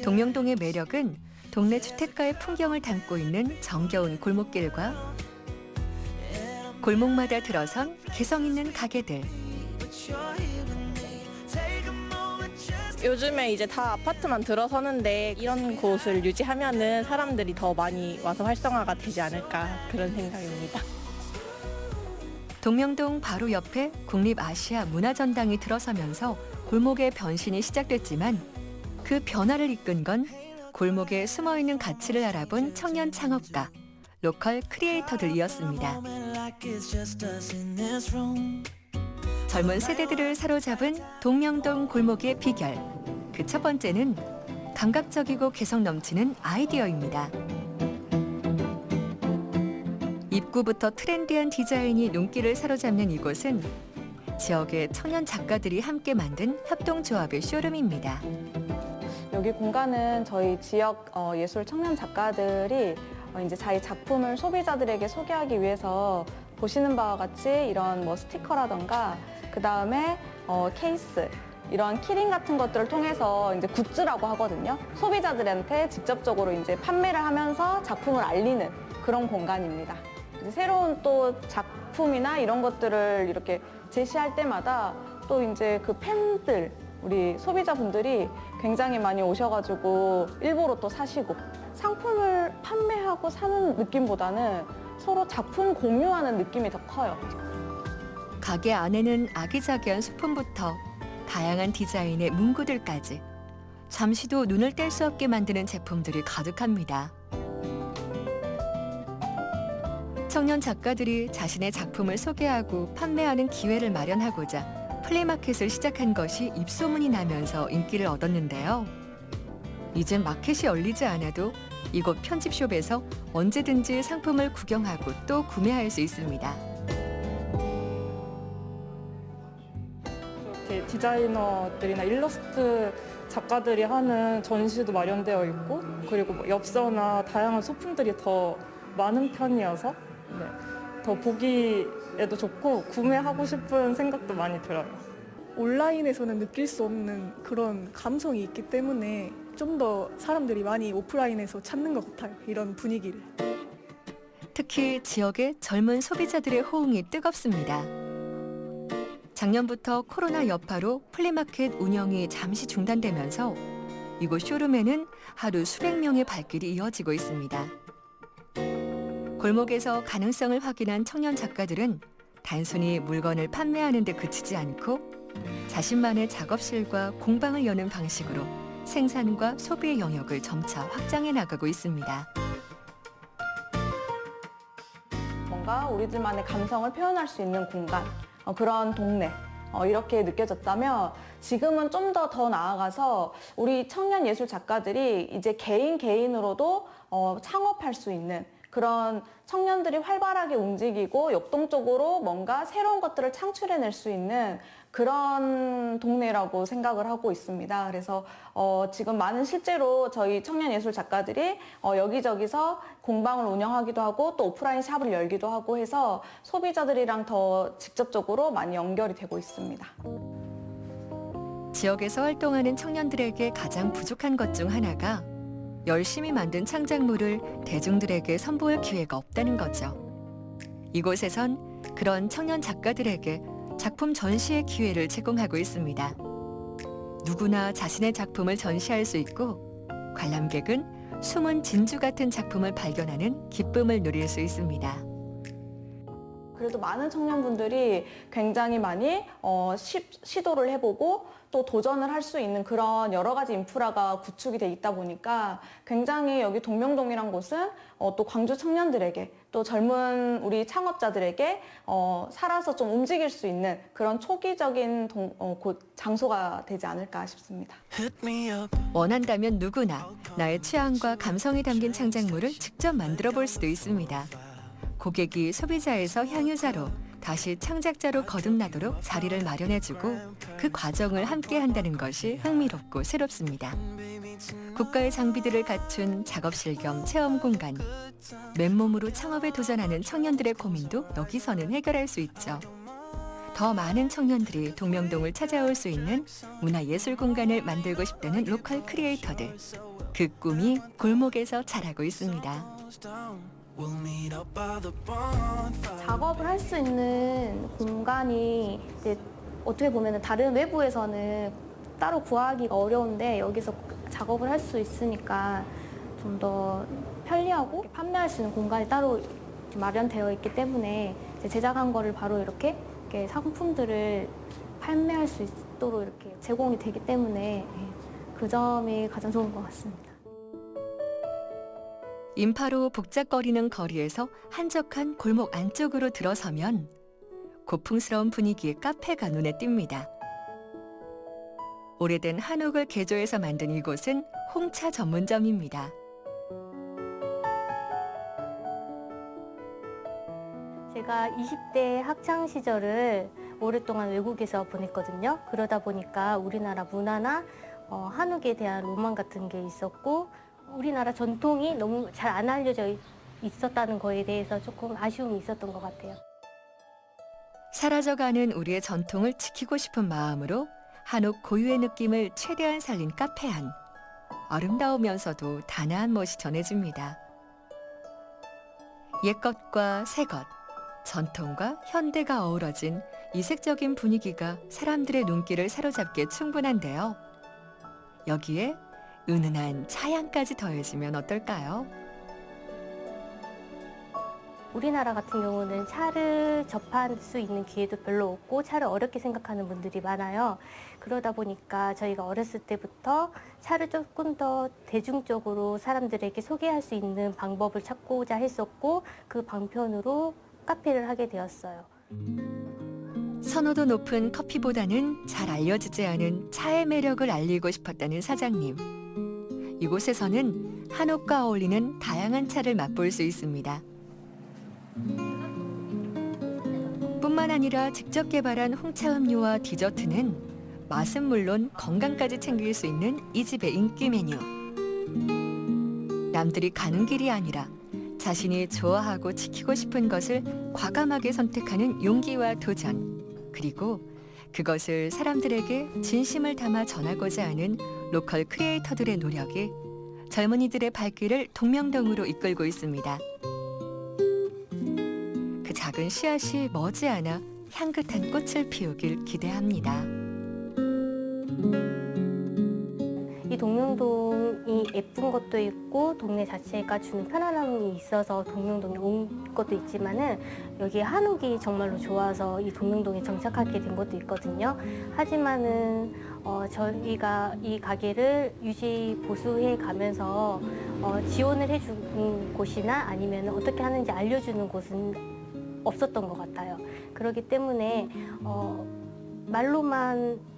[SPEAKER 1] 동명동의 매력은 동네 주택가의 풍경을 담고 있는 정겨운 골목길과 골목마다 들어선 개성 있는 가게들.
[SPEAKER 20] 요즘에 이제 다 아파트만 들어서는데 이런 곳을 유지하면은 사람들이 더 많이 와서 활성화가 되지 않을까 그런 생각입니다.
[SPEAKER 1] 동명동 바로 옆에 국립아시아 문화전당이 들어서면서 골목의 변신이 시작됐지만 그 변화를 이끈 건 골목에 숨어있는 가치를 알아본 청년 창업가, 로컬 크리에이터들이었습니다. 젊은 세대들을 사로잡은 동명동 골목의 비결. 그 첫 번째는 감각적이고 개성 넘치는 아이디어입니다. 입구부터 트렌디한 디자인이 눈길을 사로잡는 이곳은 지역의 청년 작가들이 함께 만든 협동조합의 쇼룸입니다.
[SPEAKER 17] 여기 공간은 저희 지역 예술 청년 작가들이 이제 자기 작품을 소비자들에게 소개하기 위해서 보시는 바와 같이 이런 뭐 스티커라던가 그 다음에 케이스 이런 키링 같은 것들을 통해서 이제 굿즈라고 하거든요. 소비자들한테 직접적으로 이제 판매를 하면서 작품을 알리는 그런 공간입니다. 이제 새로운 또 작품이나 이런 것들을 이렇게 제시할 때마다 또 이제 그 팬들 우리 소비자분들이 굉장히 많이 오셔가지고 일부러 또 사시고 상품을 판매하고 사는 느낌보다는 서로 작품 공유하는 느낌이 더 커요.
[SPEAKER 1] 가게 안에는 아기자기한 소품부터 다양한 디자인의 문구들까지 잠시도 눈을 뗄 수 없게 만드는 제품들이 가득합니다. 청년 작가들이 자신의 작품을 소개하고 판매하는 기회를 마련하고자 플리마켓을 시작한 것이 입소문이 나면서 인기를 얻었는데요. 이젠 마켓이 열리지 않아도 이곳 편집숍에서 언제든지 상품을 구경하고 또 구매할 수 있습니다.
[SPEAKER 17] 이렇게 디자이너들이나 일러스트 작가들이 하는 전시도 마련되어 있고 그리고 뭐 엽서나 다양한 소품들이 더 많은 편이어서 더 보기에도 좋고 구매하고 싶은 생각도 많이 들어요.
[SPEAKER 21] 온라인에서는 느낄 수 없는 그런 감성이 있기 때문에 좀 더 사람들이 많이 오프라인에서 찾는 것 같아요. 이런 분위기를.
[SPEAKER 1] 특히 지역의 젊은 소비자들의 호응이 뜨겁습니다. 작년부터 코로나 여파로 플리마켓 운영이 잠시 중단되면서 이곳 쇼룸에는 하루 수백 명의 발길이 이어지고 있습니다. 골목에서 가능성을 확인한 청년 작가들은 단순히 물건을 판매하는 데 그치지 않고 자신만의 작업실과 공방을 여는 방식으로 생산과 소비의 영역을 점차 확장해 나가고 있습니다.
[SPEAKER 17] 뭔가 우리들만의 감성을 표현할 수 있는 공간, 그런 동네 이렇게 느껴졌다면 지금은 좀 더 나아가서 우리 청년 예술 작가들이 이제 개인으로도 창업할 수 있는 그런 청년들이 활발하게 움직이고 역동적으로 뭔가 새로운 것들을 창출해낼 수 있는 그런 동네라고 생각을 하고 있습니다. 그래서 지금 많은 실제로 저희 청년 예술 작가들이 여기저기서 공방을 운영하기도 하고 또 오프라인 샵을 열기도 하고 해서 소비자들이랑 더 직접적으로 많이 연결이 되고 있습니다.
[SPEAKER 1] 지역에서 활동하는 청년들에게 가장 부족한 것 중 하나가 열심히 만든 창작물을 대중들에게 선보일 기회가 없다는 거죠. 이곳에선 그런 청년 작가들에게 작품 전시의 기회를 제공하고 있습니다. 누구나 자신의 작품을 전시할 수 있고 관람객은 숨은 진주 같은 작품을 발견하는 기쁨을 누릴 수 있습니다.
[SPEAKER 17] 그래도 많은 청년분들이 굉장히 많이 시도를 해보고 또 도전을 할 수 있는 그런 여러 가지 인프라가 구축이 돼 있다 보니까 굉장히 여기 동명동이란 곳은 또 광주 청년들에게 또 젊은 우리 창업자들에게 살아서 좀 움직일 수 있는 그런 초기적인 장소가 되지 않을까 싶습니다.
[SPEAKER 1] 원한다면 누구나 나의 취향과 감성이 담긴 창작물을 직접 만들어 볼 수도 있습니다. 고객이 소비자에서 향유자로 다시 창작자로 거듭나도록 자리를 마련해주고 그 과정을 함께 한다는 것이 흥미롭고 새롭습니다. 국가의 장비들을 갖춘 작업실 겸 체험 공간. 맨몸으로 창업에 도전하는 청년들의 고민도 여기서는 해결할 수 있죠. 더 많은 청년들이 동명동을 찾아올 수 있는 문화예술 공간을 만들고 싶다는 로컬 크리에이터들. 그 꿈이 골목에서 자라고 있습니다.
[SPEAKER 3] 작업을 할 수 있는 공간이 이제 어떻게 보면 다른 외부에서는 따로 구하기가 어려운데 여기서 작업을 할 수 있으니까 좀 더 편리하고 판매할 수 있는 공간이 따로 마련되어 있기 때문에 제작한 거를 바로 이렇게 상품들을 판매할 수 있도록 이렇게 제공이 되기 때문에 그 점이 가장 좋은 것 같습니다.
[SPEAKER 1] 인파로 복잡거리는 거리에서 한적한 골목 안쪽으로 들어서면 고풍스러운 분위기의 카페가 눈에 띕니다. 오래된 한옥을 개조해서 만든 이곳은 홍차 전문점입니다.
[SPEAKER 3] 제가 20대 학창 시절을 오랫동안 외국에서 보냈거든요. 그러다 보니까 우리나라 문화나 한옥에 대한 로망 같은 게 있었고 우리나라 전통이 너무 잘 안 알려져 있었다는 거에 대해서 조금 아쉬움이 있었던 것 같아요.
[SPEAKER 1] 사라져가는 우리의 전통을 지키고 싶은 마음으로 한옥 고유의 느낌을 최대한 살린 카페 안. 아름다우면서도 단아한 멋이 전해집니다. 옛것과 새것, 전통과 현대가 어우러진 이색적인 분위기가 사람들의 눈길을 사로잡기에 충분한데요. 여기에 은은한 차향까지 더해지면 어떨까요?
[SPEAKER 3] 우리나라 같은 경우는 차를 접할 수 있는 기회도 별로 없고 차를 어렵게 생각하는 분들이 많아요. 그러다 보니까 저희가 어렸을 때부터 차를 조금 더 대중적으로 사람들에게 소개할 수 있는 방법을 찾고자 했었고 그 방편으로 카페를 하게 되었어요.
[SPEAKER 1] 선호도 높은 커피보다는 잘 알려지지 않은 차의 매력을 알리고 싶었다는 사장님. 이곳에서는 한옥과 어울리는 다양한 차를 맛볼 수 있습니다. 뿐만 아니라 직접 개발한 홍차 음료와 디저트는 맛은 물론 건강까지 챙길 수 있는 이 집의 인기 메뉴. 남들이 가는 길이 아니라 자신이 좋아하고 지키고 싶은 것을 과감하게 선택하는 용기와 도전. 그리고 그것을 사람들에게 진심을 담아 전하고자 하는 로컬 크리에이터들의 노력이 젊은이들의 발길을 동명동으로 이끌고 있습니다. 그 작은 씨앗이 머지않아 향긋한 꽃을 피우길 기대합니다.
[SPEAKER 3] 이 동명동이 예쁜 것도 있고 동네 자체가 주는 편안함이 있어서 동명동에 온 것도 있지만은 여기 한옥이 정말로 좋아서 이 동명동에 정착하게 된 것도 있거든요. 하지만은 저희가 이 가게를 유지 보수해 가면서 지원을 해주는 곳이나 아니면 어떻게 하는지 알려주는 곳은 없었던 것 같아요. 그렇기 때문에 말로만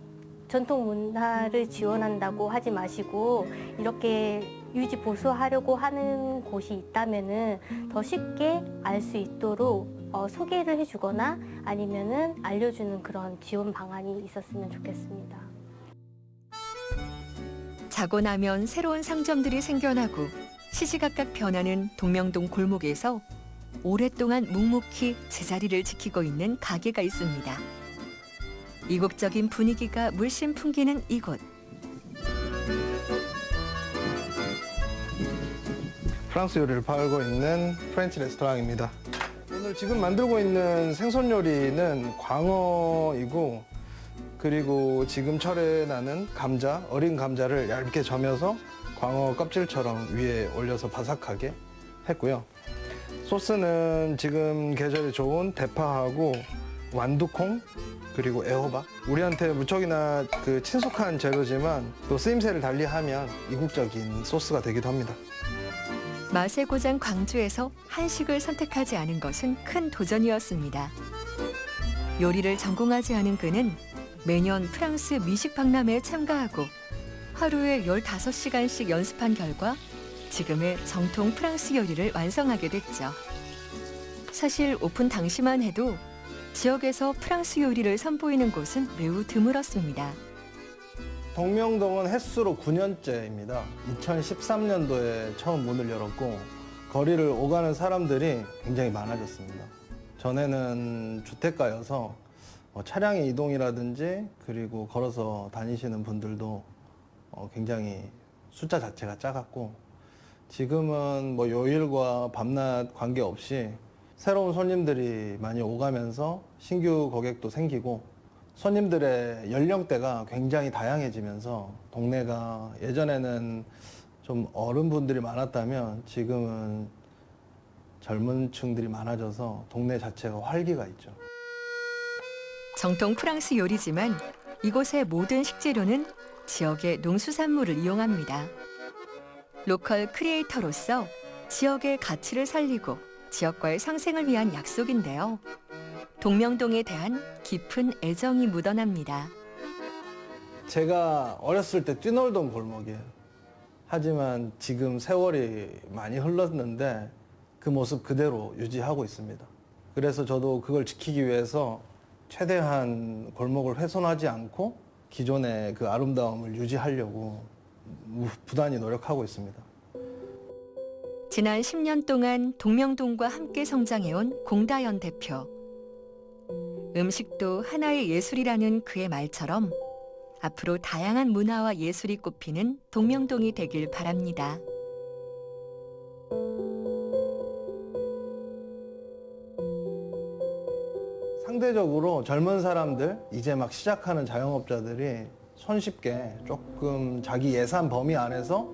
[SPEAKER 3] 전통 문화를 지원한다고 하지 마시고 이렇게 유지 보수하려고 하는 곳이 있다면은 더 쉽게 알 수 있도록 소개를 해주거나 아니면은 알려주는 그런 지원 방안이 있었으면 좋겠습니다.
[SPEAKER 1] 자고 나면 새로운 상점들이 생겨나고 시시각각 변하는 동명동 골목에서 오랫동안 묵묵히 제자리를 지키고 있는 가게가 있습니다. 이국적인 분위기가 물씬 풍기는 이곳.
[SPEAKER 22] 프랑스 요리를 팔고 있는 프렌치 레스토랑입니다. 오늘 지금 만들고 있는 생선 요리는 광어이고 그리고 지금 철에 나는 감자, 어린 감자를 얇게 저며서 광어 껍질처럼 위에 올려서 바삭하게 했고요. 소스는 지금 계절이 좋은 대파하고 완두콩 그리고 애호박. 우리한테 무척이나 그 친숙한 재료지만 또 쓰임새를 달리하면 이국적인 소스가 되기도 합니다.
[SPEAKER 1] 맛의 고장 광주에서 한식을 선택하지 않은 것은 큰 도전이었습니다. 요리를 전공하지 않은 그는 매년 프랑스 미식 박람회에 참가하고 하루에 15시간씩 연습한 결과 지금의 정통 프랑스 요리를 완성하게 됐죠. 사실 오픈 당시만 해도 지역에서 프랑스 요리를 선보이는 곳은 매우 드물었습니다.
[SPEAKER 22] 동명동은 횟수로 9년째입니다. 2013년도에 처음 문을 열었고 거리를 오가는 사람들이 굉장히 많아졌습니다. 전에는 주택가여서 차량의 이동이라든지 그리고 걸어서 다니시는 분들도 굉장히 숫자 자체가 작았고 지금은 뭐 요일과 밤낮 관계없이 새로운 손님들이 많이 오가면서 신규 고객도 생기고 손님들의 연령대가 굉장히 다양해지면서 동네가 예전에는 좀 어른분들이 많았다면 지금은 젊은 층들이 많아져서 동네 자체가 활기가 있죠.
[SPEAKER 1] 정통 프랑스 요리지만 이곳의 모든 식재료는 지역의 농수산물을 이용합니다. 로컬 크리에이터로서 지역의 가치를 살리고 지역과의 상생을 위한 약속인데요. 동명동에 대한 깊은 애정이 묻어납니다.
[SPEAKER 22] 제가 어렸을 때 뛰놀던 골목이에요. 하지만 지금 세월이 많이 흘렀는데 그 모습 그대로 유지하고 있습니다. 그래서 저도 그걸 지키기 위해서 최대한 골목을 훼손하지 않고 기존의 그 아름다움을 유지하려고 부단히 노력하고 있습니다.
[SPEAKER 1] 지난 10년 동안 동명동과 함께 성장해온 공다연 대표. 음식도 하나의 예술이라는 그의 말처럼 앞으로 다양한 문화와 예술이 꽃피는 동명동이 되길 바랍니다.
[SPEAKER 22] 상대적으로 젊은 사람들, 이제 막 시작하는 자영업자들이 손쉽게 조금 자기 예산 범위 안에서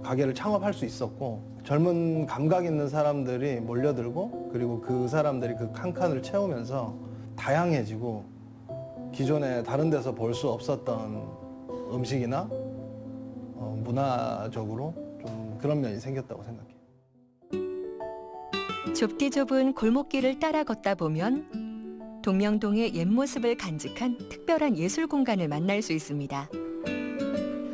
[SPEAKER 22] 가게를 창업할 수 있었고 젊은 감각 있는 사람들이 몰려들고 그리고 그 사람들이 그 칸칸을 채우면서 다양해지고 기존에 다른 데서 볼 수 없었던 음식이나 문화적으로 좀 그런 면이 생겼다고 생각해요.
[SPEAKER 1] 좁디 좁은 골목길을 따라 걷다 보면 동명동의 옛 모습을 간직한 특별한 예술 공간을 만날 수 있습니다.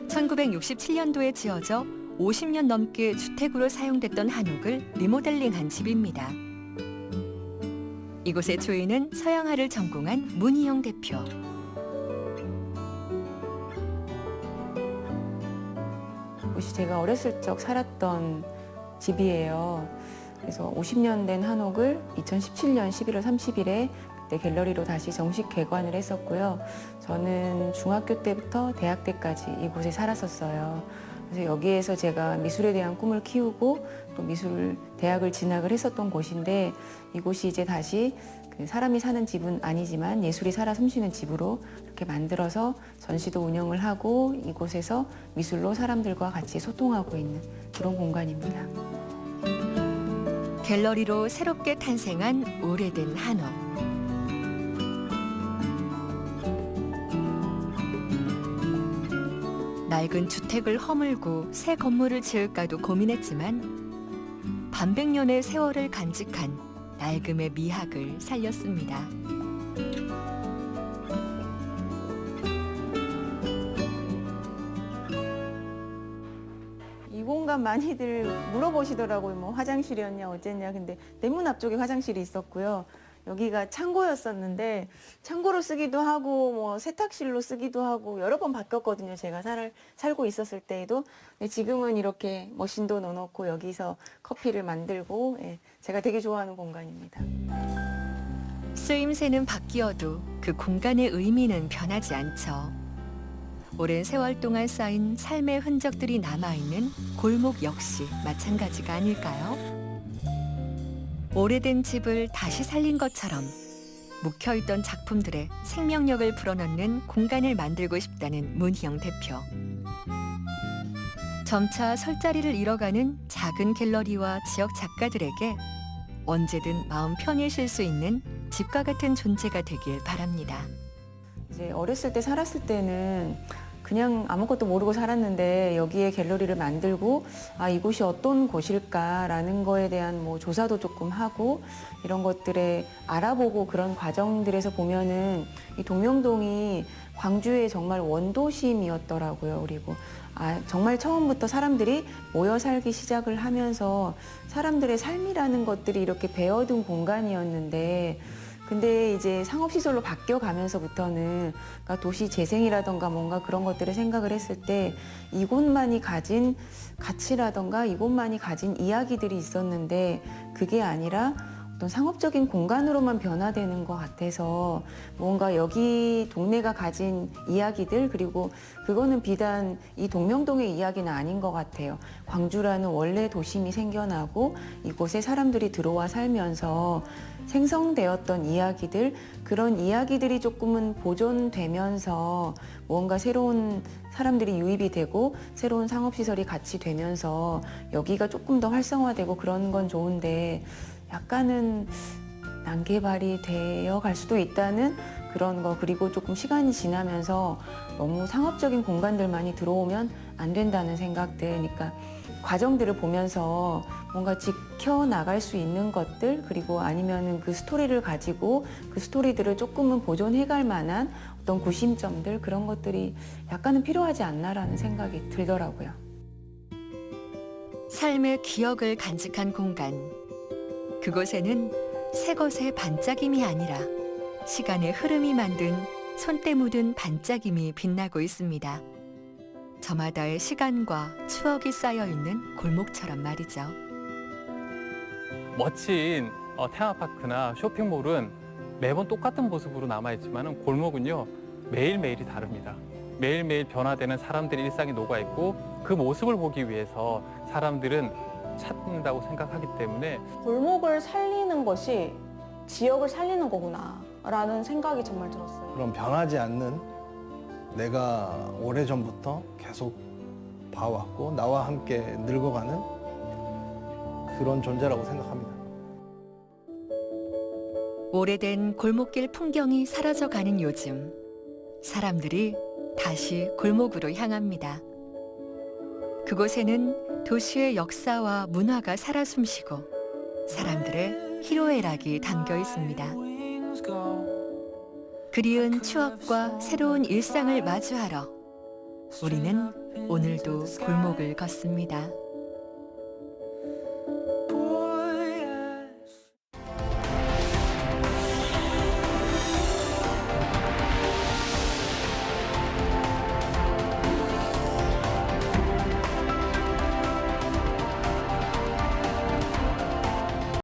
[SPEAKER 1] 1967년도에 지어져 50년 넘게 주택으로 사용됐던 한옥을 리모델링한 집입니다. 이곳의 주인은 서양화를 전공한 문희영 대표.
[SPEAKER 5] 이곳이 제가 어렸을 적 살았던 집이에요. 그래서 50년 된 한옥을 2017년 11월 30일에 그때 갤러리로 다시 정식 개관을 했었고요. 저는 중학교 때부터 대학 때까지 이곳에 살았었어요. 그래서 여기에서 제가 미술에 대한 꿈을 키우고 또 미술 대학을 진학을 했었던 곳인데 이곳이 이제 다시 그 사람이 사는 집은 아니지만 예술이 살아 숨쉬는 집으로 이렇게 만들어서 전시도 운영을 하고 이곳에서 미술로 사람들과 같이 소통하고 있는 그런 공간입니다.
[SPEAKER 1] 갤러리로 새롭게 탄생한 오래된 한옥. 낡은 주택을 허물고 새 건물을 지을까도 고민했지만 반백년의 세월을 간직한 낡음의 미학을 살렸습니다.
[SPEAKER 8] 이 공간 많이들 물어보시더라고요. 뭐 화장실이었냐 어쨌냐. 근데 대문 앞쪽에 화장실이 있었고요. 여기가 창고였었는데 창고로 쓰기도 하고 뭐 세탁실로 쓰기도 하고 여러 번 바뀌었거든요. 제가 살고 있었을 때에도. 근데 지금은 이렇게 머신도 넣어놓고 여기서 커피를 만들고 제가 되게 좋아하는 공간입니다.
[SPEAKER 1] 쓰임새는 바뀌어도 그 공간의 의미는 변하지 않죠. 오랜 세월 동안 쌓인 삶의 흔적들이 남아있는 골목 역시 마찬가지가 아닐까요? 오래된 집을 다시 살린 것처럼 묵혀있던 작품들의 생명력을 불어넣는 공간을 만들고 싶다는 문희영 대표. 점차 설 자리를 잃어가는 작은 갤러리와 지역 작가들에게 언제든 마음 편히 쉴 수 있는 집과 같은 존재가 되길 바랍니다.
[SPEAKER 5] 이제 어렸을 때 살았을 때는 그냥 아무것도 모르고 살았는데 여기에 갤러리를 만들고 아 이곳이 어떤 곳일까라는 거에 대한 뭐 조사도 조금 하고 이런 것들에 알아보고 그런 과정들에서 보면은 이 동명동이 광주의 정말 원도심이었더라고요. 그리고 아 정말 처음부터 사람들이 모여 살기 시작을 하면서 사람들의 삶이라는 것들이 이렇게 배어든 공간이었는데 근데 이제 상업시설로 바뀌어가면서부터는 그러니까 도시 재생이라던가 뭔가 그런 것들을 생각을 했을 때 이곳만이 가진 가치라던가 이곳만이 가진 이야기들이 있었는데 그게 아니라 어떤 상업적인 공간으로만 변화되는 것 같아서 뭔가 여기 동네가 가진 이야기들 그리고 그거는 비단 이 동명동의 이야기는 아닌 것 같아요. 광주라는 원래 도심이 생겨나고 이곳에 사람들이 들어와 살면서 생성되었던 이야기들 그런 이야기들이 조금은 보존되면서 뭔가 새로운 사람들이 유입이 되고 새로운 상업시설이 같이 되면서 여기가 조금 더 활성화되고 그런 건 좋은데 약간은 난개발이 되어 갈 수도 있다는 그런 거 그리고 조금 시간이 지나면서 너무 상업적인 공간들만이 들어오면 안 된다는 생각들 그러니까 과정들을 보면서 뭔가 지켜나갈 수 있는 것들 그리고 아니면은 그 스토리를 가지고 그 스토리들을 조금은 보존해갈 만한 어떤 구심점들 그런 것들이 약간은 필요하지 않나라는 생각이 들더라고요.
[SPEAKER 1] 삶의 기억을 간직한 공간. 그곳에는 새 것의 반짝임이 아니라 시간의 흐름이 만든 손때 묻은 반짝임이 빛나고 있습니다. 저마다의 시간과 추억이 쌓여있는 골목처럼 말이죠.
[SPEAKER 7] 멋진 테마파크나 쇼핑몰은 매번 똑같은 모습으로 남아있지만 골목은요 매일매일이 다릅니다. 매일매일 변화되는 사람들의 일상이 녹아있고 그 모습을 보기 위해서 사람들은 찾는다고 생각하기 때문에
[SPEAKER 17] 골목을 살리는 것이 지역을 살리는 거구나 라는 생각이 정말 들었어요.
[SPEAKER 22] 그럼 변하지 않는 내가 오래전부터 계속 봐왔고 나와 함께 늙어가는 그런 존재라고 생각합니다.
[SPEAKER 1] 오래된 골목길 풍경이 사라져가는 요즘 사람들이 다시 골목으로 향합니다. 그곳에는 도시의 역사와 문화가 살아 숨쉬고 사람들의 희로애락이 담겨 있습니다. 그리운 추억과 새로운 일상을 마주하러 우리는 오늘도 골목을 걷습니다.